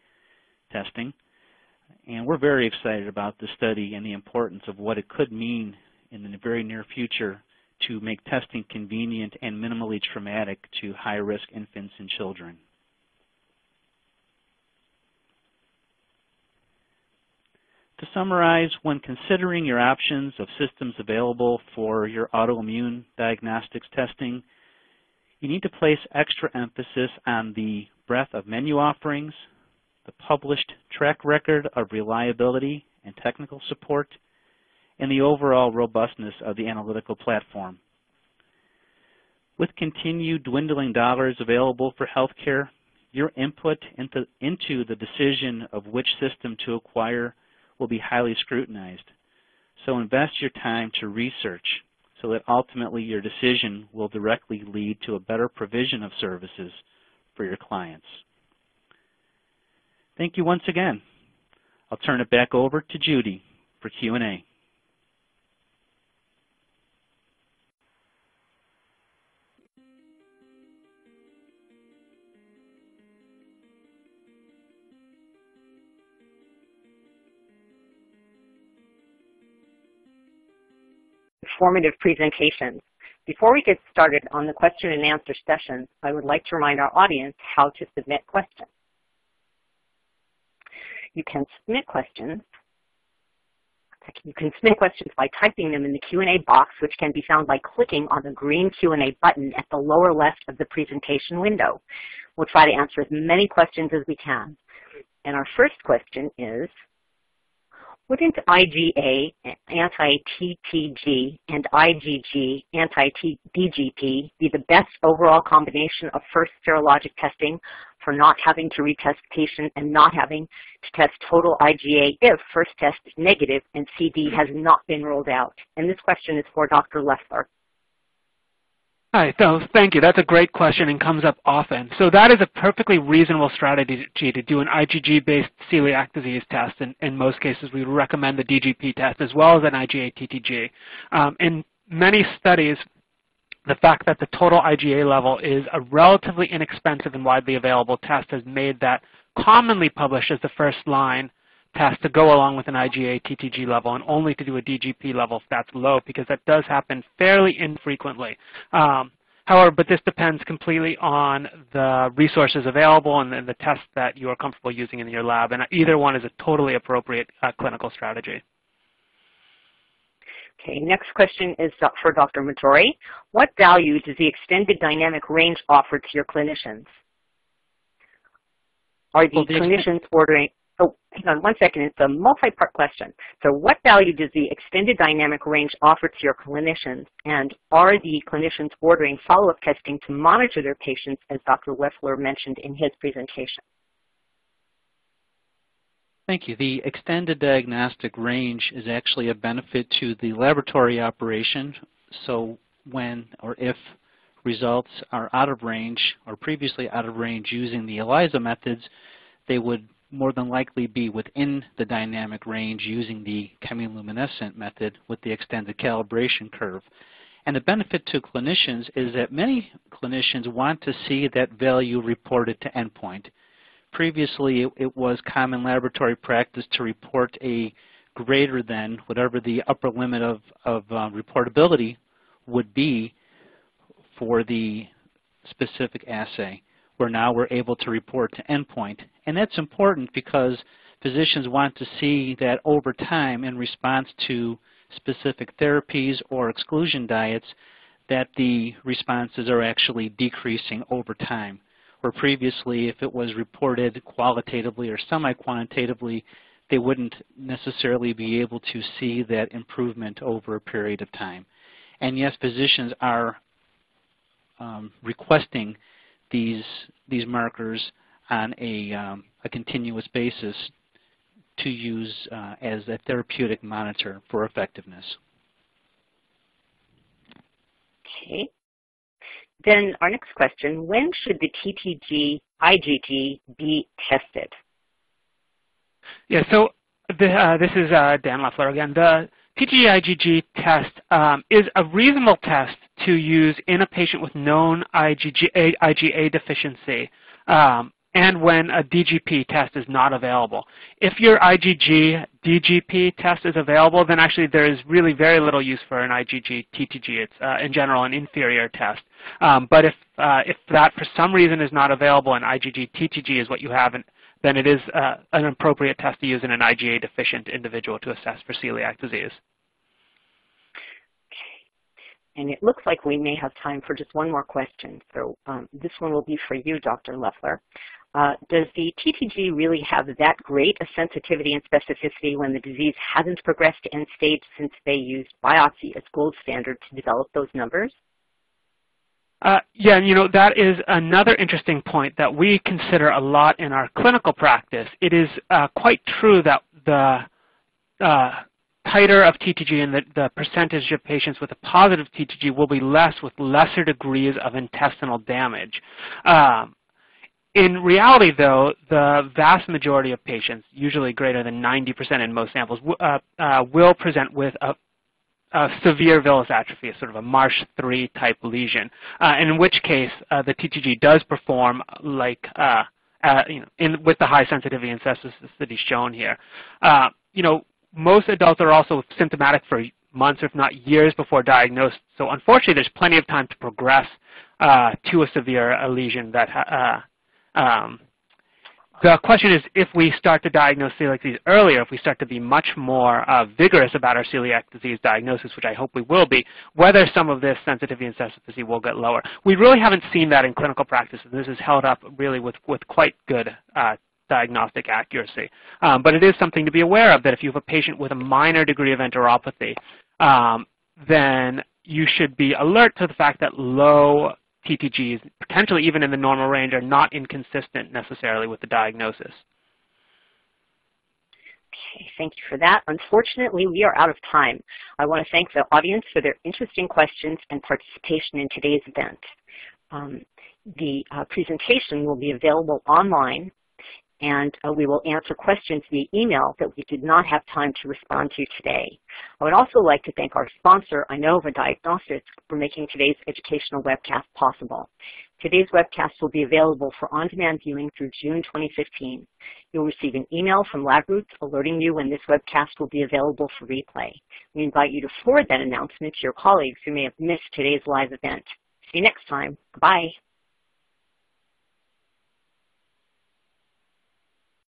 testing. And we're very excited about this study and the importance of what it could mean in the very near future to make testing convenient and minimally traumatic to high-risk infants and children. To summarize, when considering your options of systems available for your autoimmune diagnostics testing, you need to place extra emphasis on the breadth of menu offerings, the published track record of reliability and technical support, and the overall robustness of the analytical platform. With continued dwindling dollars available for healthcare, your input into the decision of which system to acquire will be highly scrutinized. So invest your time to research so that ultimately your decision will directly lead to a better provision of services for your clients. Thank you once again. I'll turn it back over to Judy for Q&A. Informative presentations. Before we get started on the question and answer session, I would like to remind our audience how to submit questions. You can submit questions by typing them in the Q&A box, which can be found by clicking on the green Q&A button at the lower left of the presentation window. We'll try to answer as many questions as we can. And our first question is, wouldn't IgA anti-TTG and IgG anti-DGP be the best overall combination of first serologic testing for not having to retest patient and not having to test total IgA if first test is negative and CD has not been ruled out? And this question is for Dr. Leffler. Hi, so thank you. That's a great question and comes up often. So that is a perfectly reasonable strategy to do an IgG-based celiac disease test. In most cases, we recommend the DGP test as well as an IgA-TTG. In many studies, the fact that the total IgA level is a relatively inexpensive and widely available test has made that commonly published as the first line test to go along with an IgA-TTG level and only to do a DGP level if that's low, because that does happen fairly infrequently. However, but this depends completely on the resources available and the tests that you are comfortable using in your lab, and either one is a totally appropriate clinical strategy. Okay, next question is for Dr. Maggiore. What value does the extended dynamic range offer to your clinicians? Are the clinicians ordering... Oh, hang on one second. It's a multi-part question. So what value does the extended dynamic range offer to your clinicians? And are the clinicians ordering follow-up testing to monitor their patients, as Dr. Leffler mentioned in his presentation? Thank you. The extended diagnostic range is actually a benefit to the laboratory operation. So when or if results are out of range or previously out of range using the ELISA methods, they would more than likely be within the dynamic range using the chemiluminescent method with the extended calibration curve. And the benefit to clinicians is that many clinicians want to see that value reported to endpoint. Previously, it was common laboratory practice to report a greater than whatever the upper limit of reportability would be for the specific assay, where now we're able to report to endpoint. And that's important because physicians want to see that over time, in response to specific therapies or exclusion diets, that the responses are actually decreasing over time. Where previously, if it was reported qualitatively or semi-quantitatively, they wouldn't necessarily be able to see that improvement over a period of time. And yes, physicians are requesting these markers on a continuous basis to use as a therapeutic monitor for effectiveness. Okay. Then our next question, when should the TTG IgG be tested? Yeah, so this is Dan Leffler again. The TTG IgG test is a reasonable test to use in a patient with known IgA deficiency and when a DGP test is not available. If your IgG DGP test is available, then actually there is really very little use for an IgG TTG. It's in general an inferior test. But if that for some reason is not available and IgG TTG is what you have, then it is an appropriate test to use in an IgA deficient individual to assess for celiac disease. And it looks like we may have time for just one more question. So this one will be for you, Dr. Leffler. Does the TTG really have that great a sensitivity and specificity when the disease hasn't progressed to end stage, since they used biopsy as gold standard to develop those numbers? Yeah, you know, that is another interesting point that we consider a lot in our clinical practice. It is quite true that the titer of TTG and the percentage of patients with a positive TTG will be less with lesser degrees of intestinal damage. In reality, though, the vast majority of patients, usually greater than 90% in most samples, will present with a severe villus atrophy, sort of a Marsh 3 type lesion, in which case the TTG does perform like, with the high sensitivity and specificity shown here. Most adults are also symptomatic for months, if not years, before diagnosed. So unfortunately, there's plenty of time to progress to a severe lesion that the question is, if we start to diagnose celiac disease earlier, if we start to be much more vigorous about our celiac disease diagnosis, which I hope we will be, whether some of this sensitivity and specificity will get lower. We really haven't seen that in clinical practice, and this is held up really with quite good diagnostic accuracy. But it is something to be aware of, that if you have a patient with a minor degree of enteropathy, then you should be alert to the fact that low TTGs, potentially even in the normal range, are not inconsistent necessarily with the diagnosis. Okay, thank you for that. Unfortunately, we are out of time. I want to thank the audience for their interesting questions and participation in today's event. The presentation will be available online, and we will answer questions via email that we did not have time to respond to today. I would also like to thank our sponsor, INOVA Diagnostic, for making today's educational webcast possible. Today's webcast will be available for on-demand viewing through June 2015. You'll receive an email from LabRoots alerting you when this webcast will be available for replay. We invite you to forward that announcement to your colleagues who may have missed today's live event. See you next time. Bye.